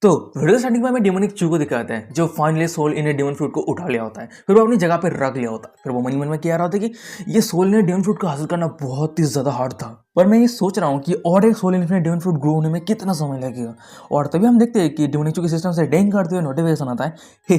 तो video starting में हमें डेमोनिक चू को दिखाते हैं जो finally soul in demon fruit को उठा लिया होता है। फिर वो अपनी जगह पे रख लिया होता है। फिर वो मन में कह रहा होता है कि ये सोल इन डेमन फ्रूट को हासिल करना बहुत ही ज्यादा हार्ड था, पर मैं ये सोच रहा हूँ कि और एक soul infinite demon fruit grow होने में कितना समय लगेगा। और तभी हम देखते हैं कि डेमोनिक चू के सिस्टम से डेंग करते हुए नोटिफिकेशन आता है, हे।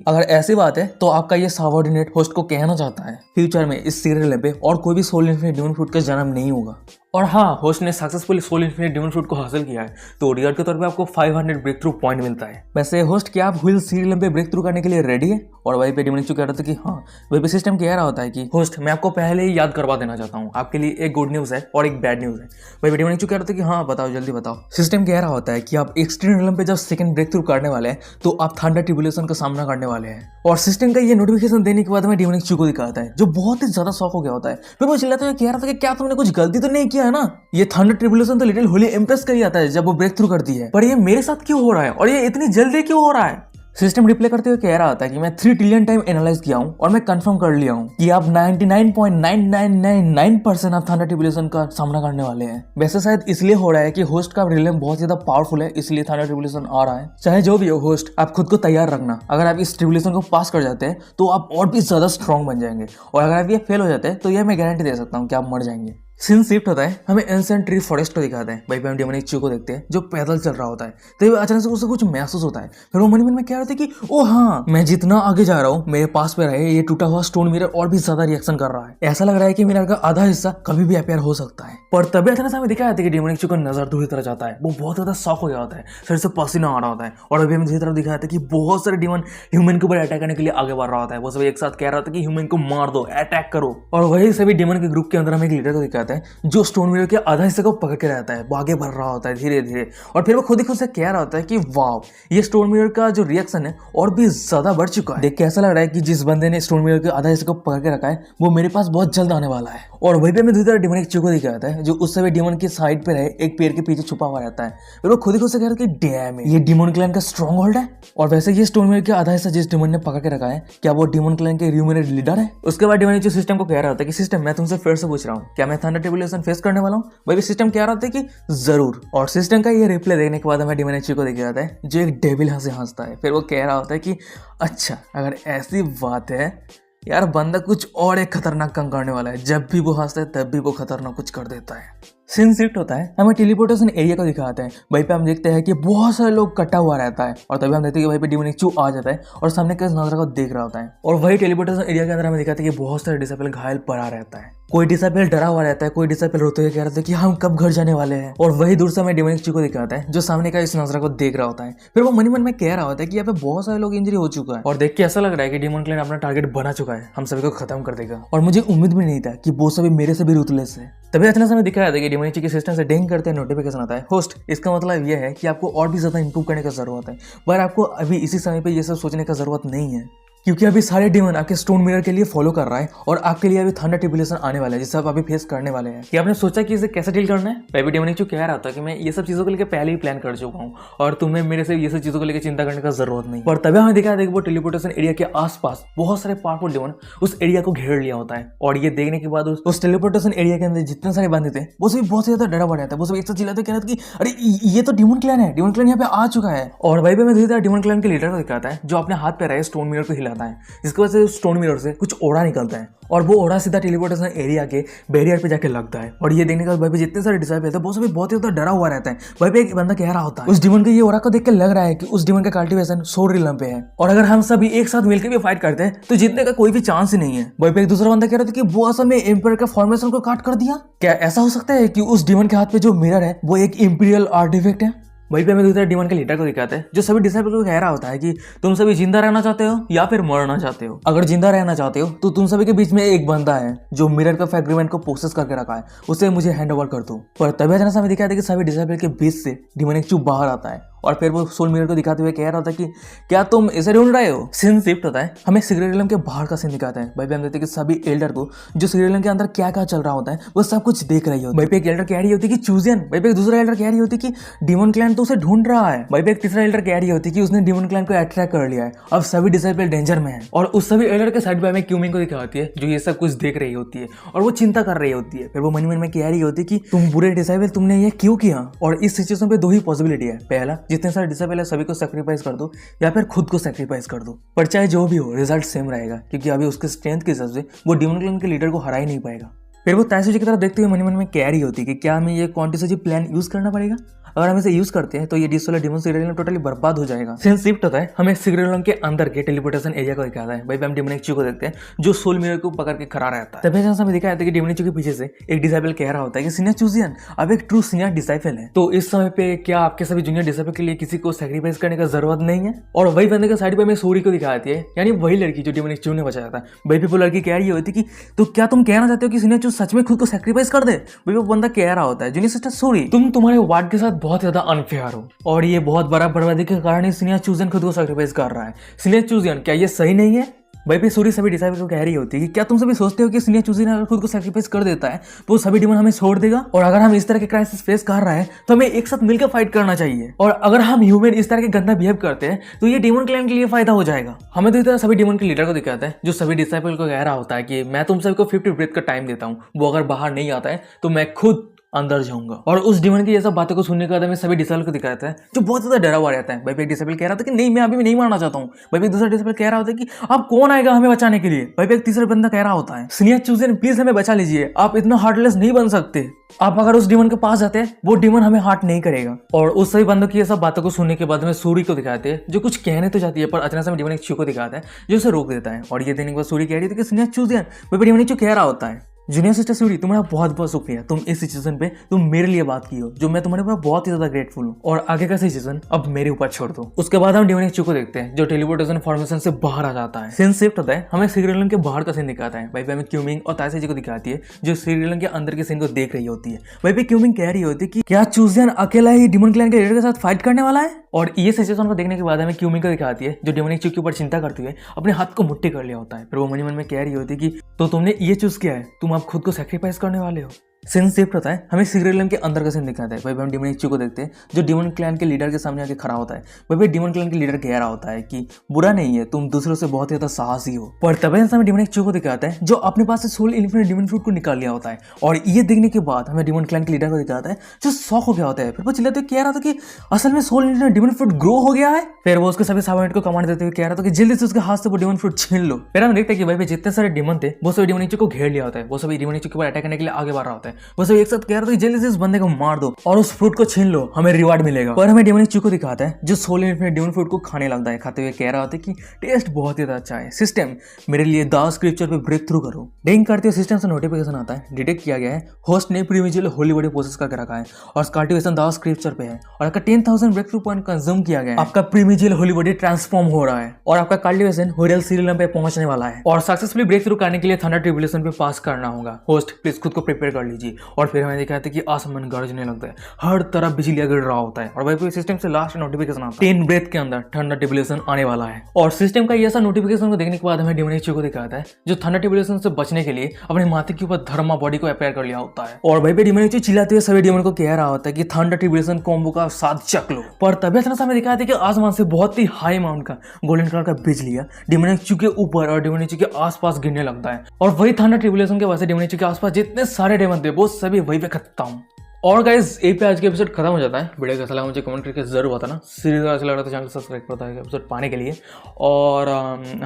अगर ऐसी बात है तो आपका ये सबऑर्डिनेट होस्ट को कहना चाहता है फ्यूचर में इस सीरियल पे और कोई भी सोल इन्फिनिट डेमन फ्रूट का जन्म नहीं होगा। और हाँ, होस्ट ने successfully soul infinite demon fruit को हासिल किया है, तो रिवार्ड के तौर पे आपको 500 ब्रेक थ्रू पॉइंट मिलता है। वैसे होस्ट, क्या आप व्हील सीरियल पे ब्रेक थ्रू करने के लिए रेडी है? और वहीं पे डेमोनिक चू कह रहा था कि हाँ। वहीं पे सिस्टम कह रहा होता है कि होस्ट, मैं आपको पहले ही याद करवा देना चाहता हूँ, आपके लिए एक गुड न्यूज है और एक बैड न्यूज है। वहीं पे डेमोनिक चू कह रहा था कि हाँ बताओ, जल्दी बताओ। सिस्टम कह रहा होता है कि आप एक्सट्रीम रियलम पे जब सेकंड ब्रेक थ्रू करने वाले हैं तो आप थंडर ट्रिब्यूलेशन का सामना करने वाले हैं। और सिस्टम का ये नोटिफिकेशन देने के बाद में डेमोनिक चू को दिखाता है जो बहुत ही ज्यादा शॉक हो गया होता है। फिर वो चिल्लाते हुए कह रहा था कि क्या तुमने कुछ गलती तो नहीं किया है ना? ये थंडर ट्रिब्यूलेशन तो लिटिल होली इम्प्रेस कर ही आता है जब वो ब्रेक थ्रू करती है, पर ये मेरे साथ क्यों हो रहा है और ये इतनी जल्दी क्यों हो रहा है? सिस्टम रिप्लाई करते हुए कह रहा होता है कि मैं 3 ट्रिलियन टाइम एनालाइज किया हूं और मैं कंफर्म कर लिया हूं कि आप 99.9999% आप थंडर ट्रिब्यूलेशन का सामना करने वाले हैं। वैसे शायद इसलिए हो रहा है कि होस्ट का रिलेम बहुत ज्यादा पावरफुल है, इसलिए थंडर ट्रिब्यूलेशन आ रहा है। चाहे जो भी हो होस्ट, आप खुद को तैयार रखना। अगर आप इस ट्रिब्यूलेशन को पास कर जाते हैं तो आप और भी ज्यादा स्ट्रॉन्ग बन जाएंगे, और अगर आप ये फेल हो जाते हैं तो ये मैं गारंटी दे सकता हूँ कि आप मर जाएंगे। सीन शिफ्ट होता है, हमें एंशिएंट ट्री फॉरेस्ट को दिखाते हैं। वहीं पे हम डेमोनिक चू को देखते हैं जो पैदल चल रहा होता है। तो अचानक से उसे कुछ महसूस होता है। फिर वो मन में कह रहा था कि ओ हाँ, मैं जितना आगे जा रहा हूँ मेरे पास पे रहे ये टूटा हुआ स्टोन मिरर और भी ज्यादा रिएक्शन कर रहा है। ऐसा लग रहा है कि मिरर का आधा हिस्सा कभी भी अपीयर हो सकता है। पर तभी अचानक से हमें दिखाया जाता है कि डेमोनिक चू का नजर दूसरी तरफ जाता है। वो बहुत ज्यादा शॉक हो गया होता है, शरीर से पसीना आ रहा होता है। और अभी हमें दूसरी तरफ दिखाया था कि बहुत सारे डेमन ह्यूमन के ऊपर अटैक करने के लिए आगे बढ़ रहा होता है। वो सब एक साथ कह रहा था कि ह्यूमन को मार दो, अटैक करो। और वही सभी डेमन के ग्रुप के अंदर हमें एक लीडर को दिखाता है जो स्टोन मिरर के आधा हिस्से को पकड़ के रहता है। वो आगे बढ़ रहा होता है धीरे धीरे, और फिर वो खुद ही खुद से कह रहा होता है कि वाव, ये स्टोन मिरर का जो रिएक्शन है और भी ज्यादा बढ़ चुका है। देख के ऐसा लग रहा है कि जिस बंदे ने स्टोन मिरर के आधा हिस्से को पकड़ के रखा है वो मेरे पास बहुत जल्द आने वाला है। और वहीं पे हमें दूसरी तरफ डेमोनिक चू को दिखाता है जो उस समय डेमन की साइड पे रहे एक पेड़ के पीछे छुपा हुआ रहता है। फिर वो खुद ही खुद से कह रहा है कि डैम, ये डेमन क्लैन का स्ट्रॉन्ग होल्ड है। और वैसे ये स्टोन मिरर के आधा हिस्सा जिस डेमन ने पकड़ के रखा है, क्या वो डेमन क्लैन के ह्यूमन लीडर है? उसके बाद डेमोनिक चू सिस्टम को कह रहा होता है कि सिस्टम, मैं तुमसे फिर से पूछ रहा हूँ, क्या मैं थंडर ट्रिब्यूलेशन फेस करने वाला हूँ? वही सिस्टम कह रहा था कि जरूर। और सिस्टम का ये रिप्लाई देखने के बाद हमें डेमोनिक चू को दिख जाता है जो एक डेविल हंसे हंसता है। फिर वो कह रहा होता है कि अच्छा, अगर ऐसी बात है यार, बंदा कुछ और एक खतरनाक काम करने वाला है। जब भी वो हंसता है तब भी वो खतरनाक कुछ कर देता है। सीन शिफ्ट होता है, हमें टेलीपोर्टेशन एरिया को दिखाते हैं। वहीं पे हम देखते हैं कि बहुत सारे लोग कटा हुआ रहता है, और तभी हम देखते हैं कि वहीं पे डेमोनिक चू आ जाता है और सामने के नजर को देख रहा होता है। और वही टेलीपोर्टेशन एरिया के अंदर हमें दिखाते हैं कि बहुत सारे डिसेबल घायल पड़ा रहता है। कोई डिसेबल डरा हुआ रहता है, कोई डिसेबल रोते हुए कह रहा था कि हम कब घर जाने वाले हैं। और वही दूर से हमें डेमोनिक चू को दिखाता है जो सामने का इस नजर को देख रहा होता है। फिर वो मन में कह रहा होता है कि यहाँ पे बहुत सारे लोग इंजरी हो चुका है, और देख के ऐसा लग रहा है कि डेमन क्लैन अपना टारगेट बना चुका है, हम सभी को खत्म कर देगा। और मुझे उम्मीद भी नहीं था कि वो सभी मेरे से भी रूथलेस है। तभी अचानक से हमें दिखाया था कि डेमोनिक चू के सिस्टम से डेंग करते हैं नोटिफिकेशन आता है, होस्ट, इसका मतलब यह है कि आपको और भी ज्यादा इंप्रूव करने की जरूरत है, पर आपको अभी इसी समय पे ये सब सोचने की जरूरत नहीं है, क्योंकि अभी सारे डेमन आपके स्टोन मिरर के लिए फॉलो कर रहा है और आपके लिए अभी थंडर ट्रिब्यूलेशन आने वाला है जिसे आप अभी फेस करने वाले हैं। कि आपने सोचा कि इसे कैसे डील करना है? बेबी डेमोनिक चू कह रहा था कि मैं ये सब चीजों को लेकर पहले ही प्लान कर चुका हूँ और तुम्हें मेरे से ये सब चीजों को लेकर चिंता करने का जरूरत नहीं। और तभी हमें दिखाया था कि वो टेलीपोर्टेशन एरिया के आसपास बहुत सारे पावरफुल डेमन उस एरिया को घेर लिया होता है। और ये देखने के बाद उस टेलीपोर्टेशन एरिया के अंदर जितने सारे बंदे थे वो सभी बहुत ज्यादा डरा पड़ जाता है। वो सब एक साथ चिल्लाते कह रहे थे कि अरे ये तो डेमन क्लैन है, डेमन क्लैन यहाँ पे आ चुका है। और वही पे मैं धीरे धीरे डेमन क्लैन के लीडर को दिखाता है जो अपने हाथ पे रहे स्टोन मिरर को हिलाता है, जिसकी वजह से स्टोन मिरर से कुछ ओड़ा निकलता है और वो ओड़ा सीधा टेलीपोर्टेशन एरिया के बैरियर पे जाके लगता है। और ये देखने के बाद भाई पे जितने सारे डिसाइपल थे वो सभी बहुत ही ज्यादा डरा हुआ रहता है। भाई पे एक बंदा कह रहा होता है उस डिमन के ये ओरा को देख के लग रहा है कि उस डिमन का कल्टीवेशन सोल रिलम पे है, और अगर हम सभी एक साथ मिलकर भी फाइट करते हैं तो जीतने का कोई भी चांस ही नहीं है। भाई पे एक दूसरा बंदा कह रहा था कि वो असल में एम्पायर का फॉर्मेशन को काट कर दिया। क्या ऐसा हो सकता है कि उस डिमन के हाथ पे जो मिरर है वो एक इंपीरियल आर्टिफैक्ट है? वहीं पे हमें दूसरे डिमन के लीडर को दिखाते हैं जो सभी डिसाइपल को कह रहा होता है कि तुम सभी जिंदा रहना चाहते हो या फिर मरना चाहते हो। अगर जिंदा रहना चाहते हो तो तुम सभी के बीच में एक बंदा है जो मिरर का फ्रेगमेंट को प्रोसेस करके रखा है, उसे मुझे हैंड ओवर कर दो। पर तभी अचानक हमें दिखाते हैं कि सभी डिसाइपल के बीच से डेमोनिक चू बाहर आता है और फिर वो सोल मिरर को दिखाते हुए कह रहा था कि क्या तुम इसे ढूंढ रहे हो? सीन शिफ्ट होता है, हमें सिगरेट रिलम के बाहर का सीन दिखाता है। भाई पे हम देखते हैं कि सभी एल्डर को जो सिगरेट रिलम के अंदर क्या क्या चल रहा होता है वो सब कुछ देख रही होती है। भाई पे एक एल्डर कह रही होती है कि चूजियन, भाई पे एक दूसरा एल्डर कह रही होती है कि डेमन क्लैन तो उसे ढूंढ रहा है। भाई पे एक तीसरा एल्डर कह रही होती है कि उसने डेमन क्लैन को अट्रैक्ट कर लिया है, अब सभी डिसाइपल डेंजर में है। और उस सभी एल्डर के साइड पे हमें क्यूमिंग को दिखाती है जो ये सब कुछ देख रही होती है और वो चिंता कर रही होती है। फिर वो मन में कह रही होती है कि तुम बुरे डिसाइपल, तुमने ये क्यों किया? और इस सिचुएशन पे दो ही पॉसिबिलिटी है, पहला जितने सारे डिसेबल है सभी को सेक्रीफाइस कर दो या फिर खुद को सेक्रीफाइस कर दो, पर चाहे जो भी हो रिजल्ट सेम रहेगा, क्योंकि अभी उसके स्ट्रेंथ के हिसाब से वो डीमन क्लैन के लीडर को हरा ही नहीं पाएगा। फिर वो ताइसूजी की तरफ देखते हुए मन में कह रही होती कि क्या हमें ये क्वांटिसूजी प्लान यूज करना पड़ेगा। अगर हम इसे यूज करते हैं तो ये डिसोलर डिमन सीरियल टोटली बर्बाद हो जाएगा। सीन शिफ्ट होता है, हमें सीरियल के अंदर के टेलीपोर्टेशन एरिया को दिखाता है। भाई हम डिमोनिक को देखते हैं जो सोल मिरर को पकड़ के खड़ा रहता है। तभी हमें दिखाया जाता है कि डिमोनिक के पीछे से एक डिसाइपल कह रहा होता है कि सीनियर चूजियन अब एक ट्रू सीनियर डिसाइपल है, तो इस समय पे क्या आपके सभी जूनियर डिसाइपल के लिए किसी को सैक्रिफाइस करने का जरूरत नहीं है। और वही बंदे के साइड पे हमें सूरी को दिखाती है, यानी वही लड़की जो डिमोनिक चू ने बचाया था। भाई भी वो लड़की कह रही होती कि तो क्या तुम कहना चाहते हो कि सीनियर चू सच में खुद को सैक्रिफाइस कर दे। भाई वो बंदा कह रहा होता है जूनियर सिस्टर सूरी तुम तुम्हारे वार्ड के साथ बहुत ज्यादा अनफेयर हो, और ये बहुत बड़ा बर्बादी के कारण ही सीनियर चूजियन खुद को सैक्रिफाइस कर रहा है। सीनियर चूजियन क्या ये सही नहीं है। भाई भी सूरी सभी डिसाइपल को कह रही होती है कि क्या तुम सभी सोचते हो कि सीनियर चूजियन अगर खुद को सैक्रिफाइस कर देता है तो वो सभी डिमन हमें छोड़ देगा, और अगर हम इस तरह के क्राइसिस फेस कर रहे हैं तो हमें एक साथ मिलकर फाइट करना चाहिए, और अगर हम ह्यूमन इस तरह के गंदा बिहेव करते हैं तो ये डिमन क्लैन के लिए फायदा हो जाएगा। हमें तो इस तरह सभी डिमन के लीडर को दिखाता है जो सभी डिसाइपल को कह रहा होता है कि मैं तुम सभी को 50 ब्रेथ का टाइम देता हूँ, वो अगर बाहर नहीं आता है तो मैं खुद अंदर जाऊंगा। और उस डिमन की ये सब बातों को सुनने के बाद हमें सभी डिसेबल को दिखाता है जो बहुत ज्यादा डरा हुआ रहता है। भाई एक डिसेबल कह रहा था कि नहीं मैं अभी भी नहीं मारना चाहता हूँ। भाई एक दूसरा डिसेबल कह रहा होता है कि आप कौन आएगा हमें बचाने के लिए। भाई एक तीसरा बंदा कह रहा होता है सीनियर चूजियन प्लीज हमें बचा लीजिए, आप इतना हार्टलेस नहीं बन सकते। आप अगर उस डिमन के पास जाते हैं वो डिमन हमें हार्ट नहीं करेगा। और उस सभी बंदों की ये सब बातों को सुनने के बाद हमें सूरी को दिखाते हैं जो कुछ कहने तो जाती है पर अचानक से डिमन एक चू को दिखाता है जो उसे रोक देता है। और ये देने के बाद सूरी कह रही थी कि सीनियर चूजियन भाई डिमन एक चू कह रहा होता है जूनियर सिस्टर सूरी तुम्हारा बहुत बहुत शुक्रिया, तुम इस सिचुएशन पे तुम मेरे लिए बात की हो जो मैं तुम्हारे ऊपर बहुत ही ज्यादा ग्रेटफुल हूँ, और आगे का सिचुएशन अब मेरे ऊपर छोड़ दो। उसके बाद हम डिमोनिक चू को देखते हैं जो टेलीपोर्टेशन फॉर्मेशन से बाहर आ जाता है। सीन शिफ्ट होता है, हमें सीरियल के बाहर का सीन दिखाता है। भाई हमें क्यूमिंग और ताइसूजी को दिखाती है जो सीरियल के अंदर के सीन को देख रही होती है। भाई क्यूमिंग कह रही होती है कि क्या चूजियन अकेला ही डिमन क्लैन के लीडर के साथ फाइट करने वाला है। और ये सिचुएशन को देखने के बाद हमें क्यूमिंग को दिखाती है जो डिमोनिक चू के ऊपर चिंता करते हुए अपने हाथ को मुट्ठी कर लिया होता है। फिर वो मन में कह रही होती है कि तो तुमने ये चूज किया है, तुम अब खुद को सैक्रिफाइस करने वाले हो। सीन शिफ्ट होता है, हमें सीरियल के अंदर का सीन दिखाता है। भाई हम डिमोनिक चू को देखते हैं जो डिमन क्लैन के लीडर के सामने आके खड़ा होता है। भाई डिमन क्लैन के लीडर कह रहा होता है कि बुरा नहीं है, तुम दूसरों से बहुत ज्यादा साहसी हो। पर तभी हमें डिमोनिक चू को दिखाता है जो अपने पास से सोल इन्फिनिट डिमन फ्रूट को निकाल लिया होता है। और ये देखने के बाद हमें डिमन क्लैन के लीडर को दिखाता है जो शॉक हो गया होता है। फिर वो चिल्लाते हुए कह रहा था कि असल में soul infinite demon fruit grow हो गया है। फिर वो उसके सभी साइबरनेट को कमांड देते हुए कह रहा था कि जल्दी से उसके हाथ से वो डिमन फ्रूट छीन लो। फिर हम देखते हैं कि भाई जितने सारे डिमन थे वो सभी डिमोनिक चू को घेर लिया होता है। वो सभी डिमोनिक चू के ऊपर अटैक करने के लिए आगे बढ़ रहा होता है। वो सभी एक साथ कह रहा था जल्दी से इस बंदे को मार दो और उस फ्रूट को छीन लो, हमें रिवार्ड मिलेगा। पर हमें डिमोनिक चू को दिखाता है जो सोल इन्फिनिट डिमन फ्रूट को खाने लगता है। खाते हुए कह रहा होता है कि टेस्ट बहुत ही अच्छा है, सिस्टम मेरे लिए द स्क्रिप्चर पे ब्रेक थ्रू करो। डिंग करते हुए सिस्टम से नोटिफिकेशन आता है, डिटेक्ट किया गया है होस्ट ने प्रीमिजियल होली बॉडी प्रोसेस करके रखा है और कल्टीवेशन द स्क्रिप्चर पे है, और आपका 10,000 ब्रेक थ्रू पॉइंट कंज्यूम किया गया है। आपका प्रीमिजियल होली बॉडी ट्रांसफॉर्म हो रहा है और आपका कल्टीवेशन होरियल सीरियल पे पहुंचने वाला है, और सक्सेसफुली ब्रेक थ्रू करने के लिए थंडर ट्रिब्यूलेशन पे पास करना होगा। होस्ट प्लीज खुद को प्रिपेयर कर लीजिए। और फिर हमें दिखाते हैं कि आसमान गरजने लगता है, हर तरफ बिजलियां गिर रहा होता है, और भाई सिस्टम से लास्ट नोटिफिकेशन आता है 10 ब्रेथ के अंदर थंडर ट्रिब्यूलेशन आने वाला है। और सिस्टम का ये ऐसा नोटिफिकेशन को देखने के बाद हमें डिमोनिक चू को दिखाता है जो थंडर ट्रिब्यूलेशन से बचने के लिए अपने माथे के ऊपर धर्मा बॉडी को अपेयर कर लिया होता है। और भाई डिमोनिक चू चिल्लाते हुए सभी डिमन को कह रहा होता है कि थंडर ट्रिब्यूलेशन कॉम्बो का साथ चक लो। पर तभी अचानक हमें दिखाया था कि आसमान से बहुत ही हाई अमाउंट का गोल्डन कलर का बिजली डिमोनिक चू के ऊपर और डिमोनिक चू के आसपास गिरने लगता है, और वही थंडर ट्रिब्यूलेशन के वजह से डिमोनिक चू के आसपास जितने सारे डेमन थे वो सभी वही पे खत्म। और गाइस यही पे आज के एपिसोड खत्म हो जाता है। वीडियो कैसा लगा मुझे कमेंट करके जरूर बताना। सीरीज अच्छा लग रहा था चैनल सब्सक्राइब करता है एपिसोड पाने के लिए। और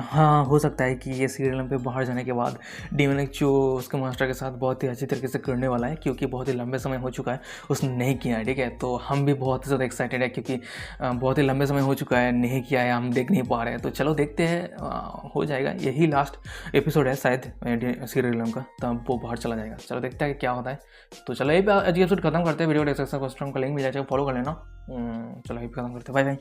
हाँ हो सकता है कि ये सीरियल पे बाहर जाने के बाद डिमोनिक चू उसके मास्टर के साथ बहुत ही अच्छी तरीके से करने वाला है, क्योंकि बहुत ही लंबे समय हो चुका है उसने नहीं किया है। ठीक है, तो हम भी बहुत ही ज़्यादा एक्साइटेड है क्योंकि बहुत ही लंबे समय हो चुका है नहीं किया है, हम देख नहीं पा रहे हैं। तो चलो देखते हैं, हो जाएगा। यही लास्ट एपिसोड है शायद सीरियल का, तब वो बाहर चला जाएगा। चलो देखते हैं क्या होता है। तो चलो यही पे आज एपिसोड खत्म करते हैं। वीडियो डिस्क्रिप्शन का लिंक मिल जाएगा, फॉलो कर लेना। चलो यही खत्म करते हैं। Bye bye.